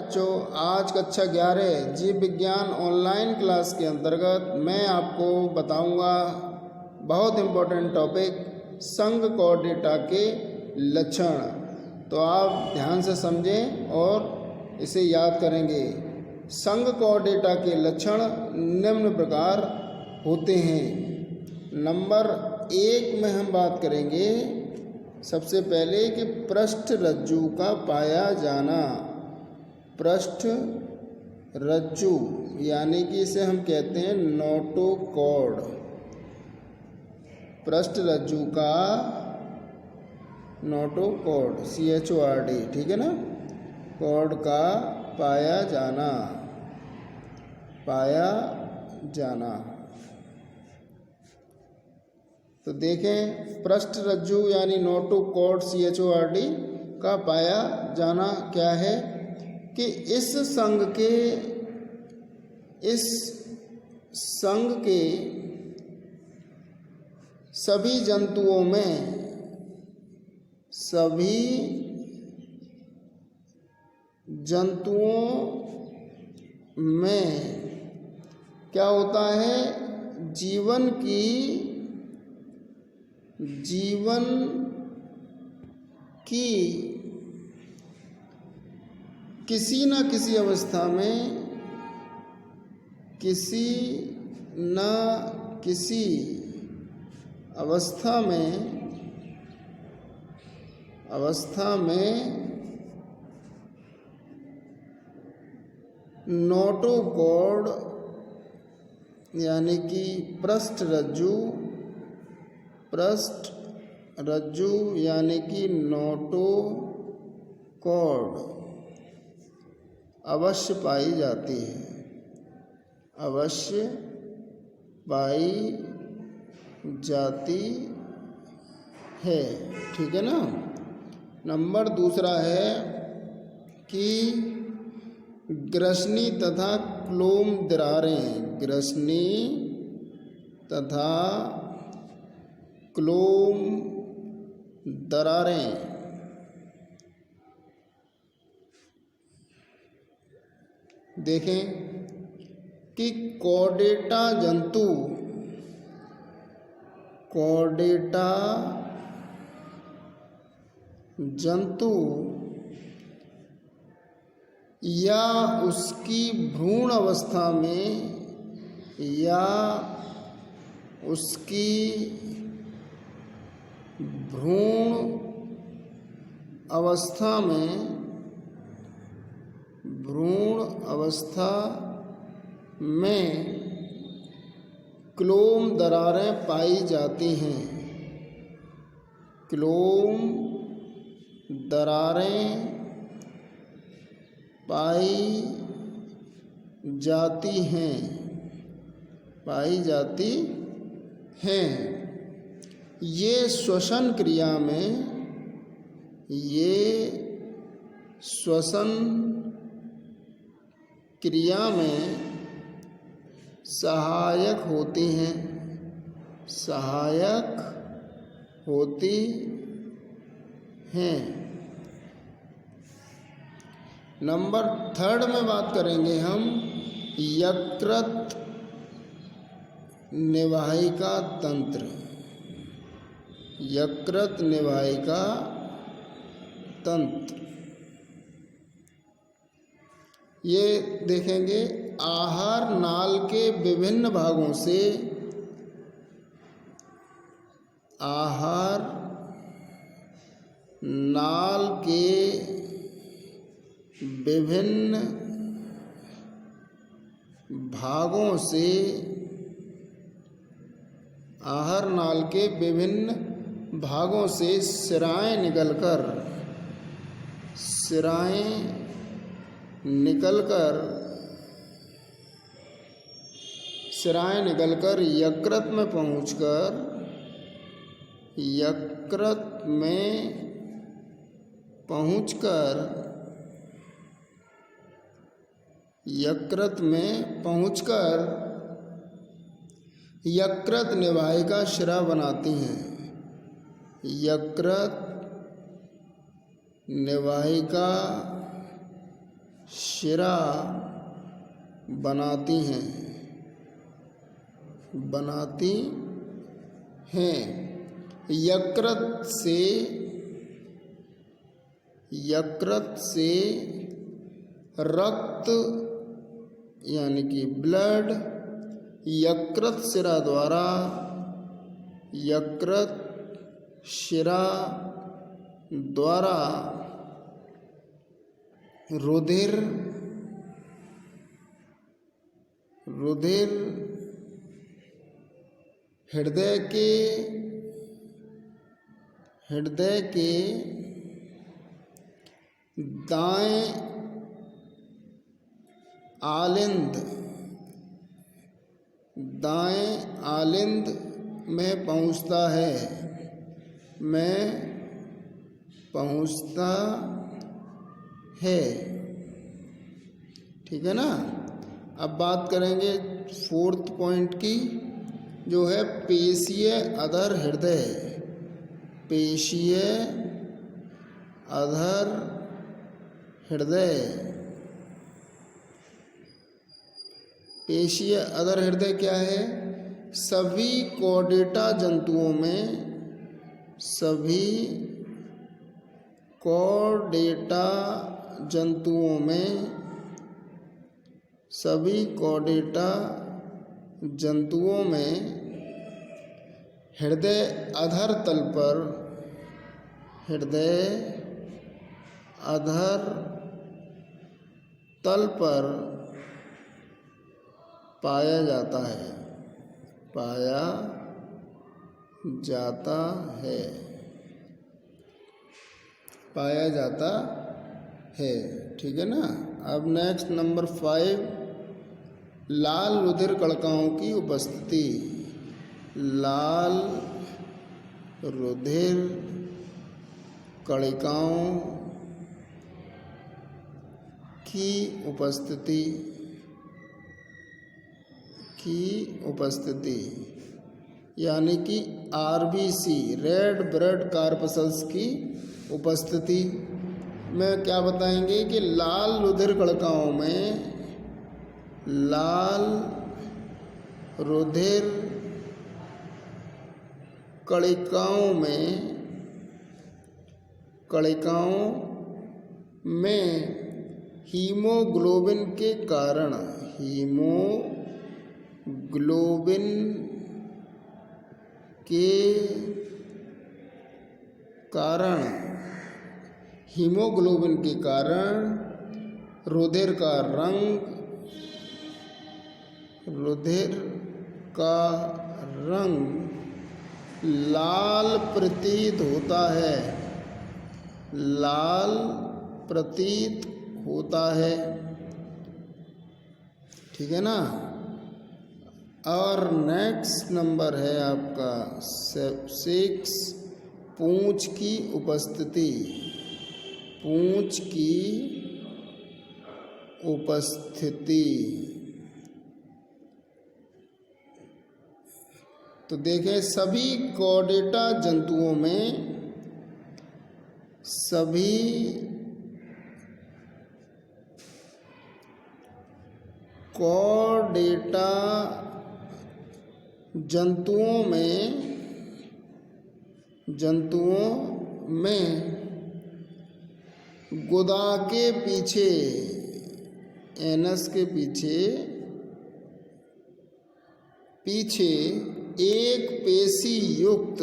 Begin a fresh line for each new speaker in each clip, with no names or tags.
बच्चों, आज कक्षा 11 जीव विज्ञान ऑनलाइन क्लास के अंतर्गत मैं आपको बताऊंगा बहुत इम्पोर्टेंट टॉपिक संघ कोऑर्डिनेटा के लक्षण। तो आप ध्यान से समझें और इसे याद करेंगे। संघ कोऑर्डिनेटा के लक्षण निम्न प्रकार होते हैं। नंबर 1 में हम बात करेंगे सबसे पहले कि पृष्ठ रज्जु का पाया जाना। पृष्ठ रज्जु यानी कि इसे हम कहते हैं नोटोकॉर्ड। पृष्ठ रज्जु का नोटोकॉर्ड CHORD, ठीक है ना। कॉर्ड का पाया जाना, पाया जाना। तो देखें पृष्ठ रज्जु यानी नोटोकॉर्ड CHORD का पाया जाना क्या है कि इस संघ के सभी जंतुओं में क्या होता है, जीवन की किसी न किसी अवस्था में नोटोकॉर्ड यानी कि पृष्ठ रज्जु यानी कि नोटोकॉर्ड अवश्य पाई जाती है, अवश्य पाई जाती है, ठीक है ना। नंबर 2 है कि ग्रसनी तथा क्लोम दरारें, ग्रसनी तथा क्लोम दरारें देखें कि कोऑर्डिनेटा जंतु या उसकी भ्रूण अवस्था में क्लोम दरारें पाई जाती हैं। क्लोम दरारें पाई जाती हैं। ये श्वसन क्रिया में सहायक होती हैं। नंबर 3 में बात करेंगे हम यकृत निवाहिका तंत्र। यकृत निवाहिका तंत्र ये देखेंगे आहार नाल के विभिन्न भागों से आहार नाल के विभिन्न भागों से शिराएं निकलकर यकृत में पहुंचकर यकृत निवाहिका शिरा बनाती हैं। यकृत निवाहिका शिरा बनाती हैं। यकृत से रक्त यानी कि ब्लड यकृत शिरा द्वारा रुधिर हृदय के दाएं आलिंद में पहुंचता है। ठीक है ना। अब बात करेंगे 4th पॉइंट की, जो है पेशीय अधर हृदय। पेशीय अधर हृदय क्या है? सभी कॉर्डेटा जंतुओं में हृदय अधर तल पर पाया जाता है। ठीक है ना। अब नेक्स्ट नंबर 5, लाल रुधिर कणिकाओं की उपस्थिति। लाल रुधिर कणिकाओं की उपस्थिति यानी कि RBC रेड ब्लड कॉर्पस्कल्स की उपस्थिति में क्या बताएंगे कि लाल रुधिर कणिकाओं में हीमोग्लोबिन के कारण रुधिर का रंग लाल प्रतीत होता है। ठीक है ना। और नेक्स्ट नंबर है आपका 6, पूंछ की उपस्थिति। तो देखें, सभी कॉर्डेटा जंतुओं में गुदा के पीछे एनस के पीछे एक पेशी युक्त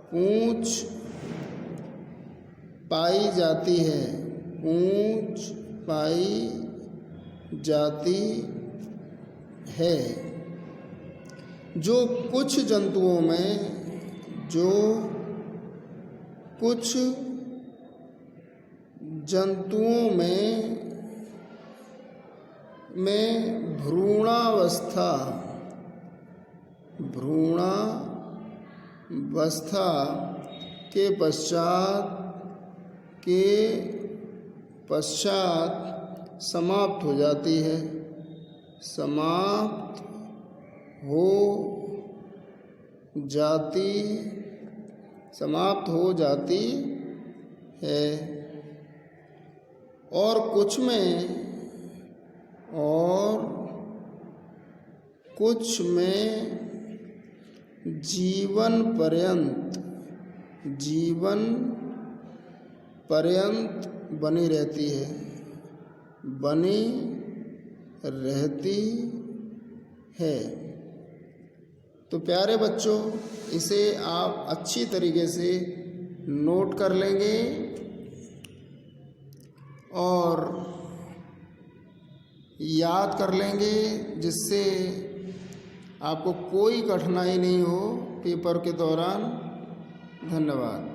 पूंछ पाई जाती है, जो कुछ जंतुओं में भ्रूणावस्था के पश्चात समाप्त हो जाती है। समाप्त हो जाती है। और कुछ में जीवन पर्यंत बनी रहती है। तो प्यारे बच्चों, इसे आप अच्छी तरीके से नोट कर लेंगे और याद कर लेंगे, जिससे आपको कोई कठिनाई नहीं हो पेपर के दौरान। धन्यवाद।